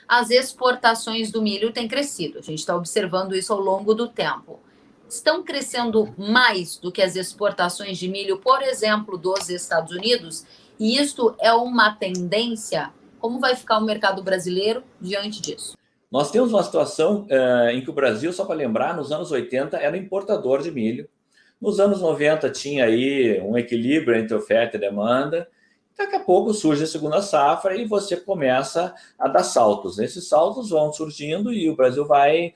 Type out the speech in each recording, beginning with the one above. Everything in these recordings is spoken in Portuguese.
as exportações do milho têm crescido. A gente está observando isso ao longo do tempo. Estão crescendo mais do que as exportações de milho, por exemplo, dos Estados Unidos, e isto é uma tendência. Como vai ficar o mercado brasileiro diante disso? Nós temos uma situação em que o Brasil, só para lembrar, nos anos 80 era importador de milho. Nos anos 90 tinha aí um equilíbrio entre oferta e demanda. Daqui a pouco surge a segunda safra e você começa a dar saltos. Esses saltos vão surgindo e o Brasil vai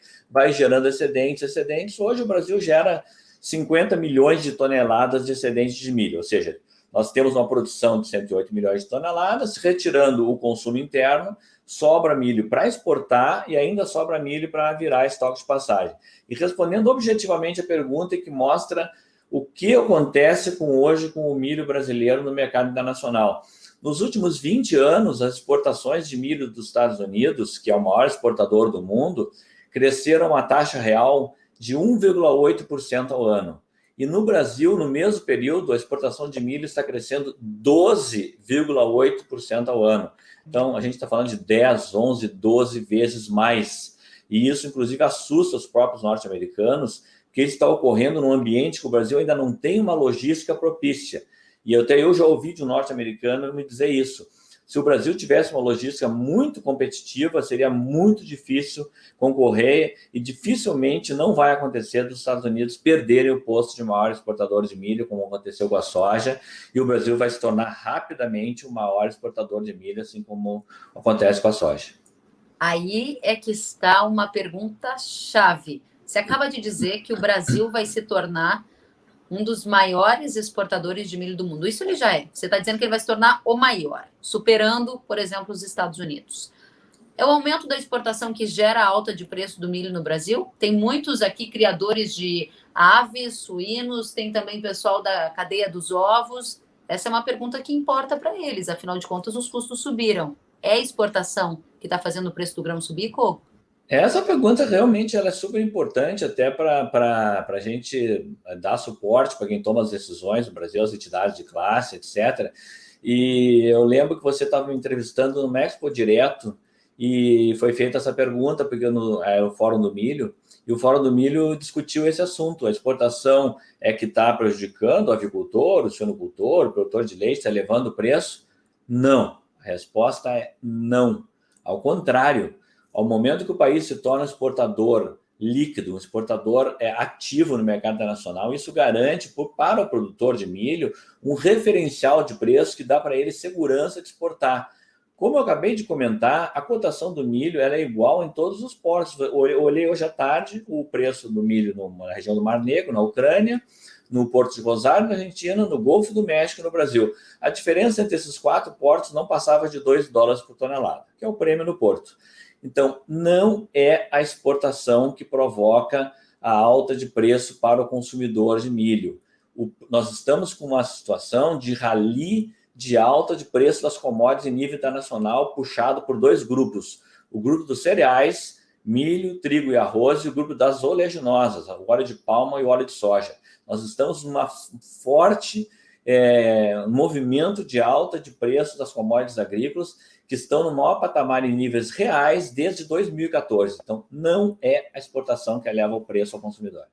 gerando excedentes. Hoje o Brasil gera 50 milhões de toneladas de excedentes de milho, ou seja, nós temos uma produção de 108 milhões de toneladas, retirando o consumo interno, sobra milho para exportar e ainda sobra milho para virar estoque de passagem. E respondendo objetivamente a pergunta que mostra o que acontece hoje com o milho brasileiro no mercado internacional. Nos últimos 20 anos, as exportações de milho dos Estados Unidos, que é o maior exportador do mundo, cresceram a taxa real de 1,8% ao ano. E no Brasil, no mesmo período, a exportação de milho está crescendo 12,8% ao ano. Então, a gente está falando de 10, 11, 12 vezes mais. E isso, inclusive, assusta os próprios norte-americanos, que isso está ocorrendo num ambiente que o Brasil ainda não tem uma logística propícia. E até eu já ouvi de um norte-americano me dizer isso. Se o Brasil tivesse uma logística muito competitiva, seria muito difícil concorrer e dificilmente não vai acontecer dos Estados Unidos perderem o posto de maior exportador de milho, como aconteceu com a soja, e o Brasil vai se tornar rapidamente o maior exportador de milho, assim como acontece com a soja. Aí é que está uma pergunta-chave. Você acaba de dizer que o Brasil vai se tornar um dos maiores exportadores de milho do mundo. Isso ele já é. Você está dizendo que ele vai se tornar o maior, superando, por exemplo, os Estados Unidos. É o aumento da exportação que gera a alta de preço do milho no Brasil? Tem muitos aqui criadores de aves, suínos, tem também pessoal da cadeia dos ovos. Essa é uma pergunta que importa para eles, afinal de contas, os custos subiram. É a exportação que está fazendo o preço do grão subir, Coco? Essa pergunta realmente ela é super importante até para a gente dar suporte para quem toma as decisões no Brasil, as entidades de classe, etc. E eu lembro que você estava me entrevistando no México Direto e foi feita essa pergunta, porque era o Fórum do Milho, e o Fórum do Milho discutiu esse assunto. A exportação é que está prejudicando o avicultor, o suinocultor, o produtor de leite, está elevando o preço? Não. A resposta é não. Ao contrário, ao momento que o país se torna um exportador líquido, um exportador ativo no mercado internacional, isso garante para o produtor de milho um referencial de preço que dá para ele segurança de exportar. Como eu acabei de comentar, a cotação do milho ela é igual em todos os portos. Eu olhei hoje à tarde o preço do milho na região do Mar Negro, na Ucrânia, no Porto de Rosário, na Argentina, no Golfo do México e no Brasil. A diferença entre esses 4 portos não passava de $2 por tonelada, que é o prêmio no porto. Então, não é a exportação que provoca a alta de preço para o consumidor de milho. Nós estamos com uma situação de rally de alta de preço das commodities em nível internacional, puxado por 2 grupos. O grupo dos cereais, milho, trigo e arroz, e o grupo das oleaginosas, o óleo de palma e o óleo de soja. Nós estamos numa forte movimento de alta de preço das commodities agrícolas, que estão no maior patamar em níveis reais desde 2014. Então, não é a exportação que eleva o preço ao consumidor.